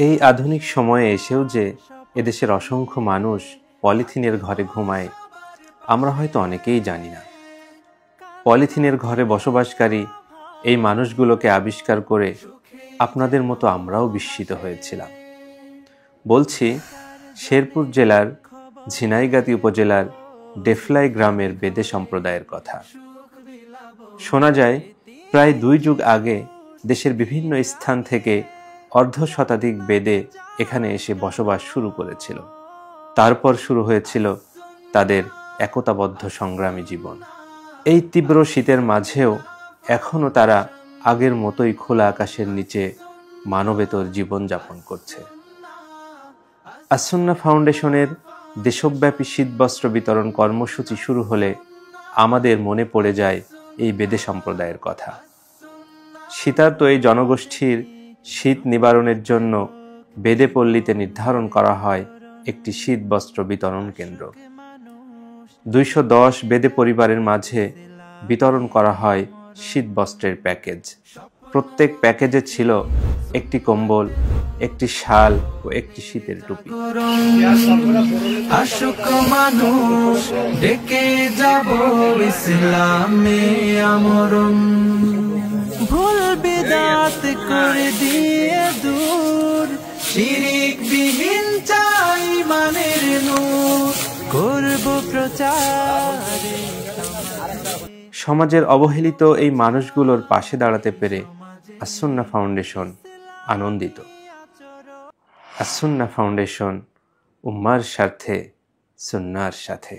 এই আধুনিক সময়ে এসেও যে এদেশের অসংখ্য মানুষ পলিথিনের ঘরে ঘুমায় আমরা হয়তো অনেকেই জানি না। পলিথিনের ঘরে বসবাসকারী এই মানুষগুলোকে আবিষ্কার করে আপনাদের মতো আমরাও বিস্মিত হয়েছিলাম। বলছি শেরপুর জেলার ঝিনাইগাতি উপজেলার ডেফলাই গ্রামের বেদে সম্প্রদায়ের কথা। শোনা যায় প্রায় 2 যুগ আগে দেশের বিভিন্ন স্থান থেকে অর্ধশতাধিক বেদে এখানে এসে বসবাস শুরু করেছিল। তারপর শুরু হয়েছিল তাদের একতাবদ্ধ সংগ্রামী জীবন। এই তীব্র শীতের মাঝেও এখনও তারা আগের মতোই খোলা আকাশের নিচে মানবেতর জীবনযাপন করছে। আসুন্নাহ ফাউন্ডেশনের দেশব্যাপী শীতবস্ত্র বিতরণ কর্মসূচি শুরু হলে আমাদের মনে পড়ে যায় এই বেদে সম্প্রদায়ের কথা। শীতার্ত এই জনগোষ্ঠীর শীত নিবারণের জন্য বেদে পল্লীতে নির্ধারণ করা হয় একটি শীতবস্ত্র বিতরণ কেন্দ্র। 210 বেদে পরিবারের মাঝে বিতরণ করা হয় শীতবস্ত্রের প্যাকেজ। প্রত্যেক প্যাকেজে ছিল একটি কম্বল, একটি শাল ও একটি শীতের টুপি। আশুক মানুষ ডেকে যাব ইসলামে আমরণ, ভুল বিদাত করে দিয়ে দূর, শিরিক বিহীন চাই মানের নূর, করব প্রচার। সমাজের অবহেলিত এই মানুষগুলোর পাশে দাঁড়াতে পেরে আসুন্নাহ ফাউন্ডেশন আনন্দিত। আসুন্নাহ ফাউন্ডেশন উম্মার স্বার্থে, সুন্নাহর সাথে।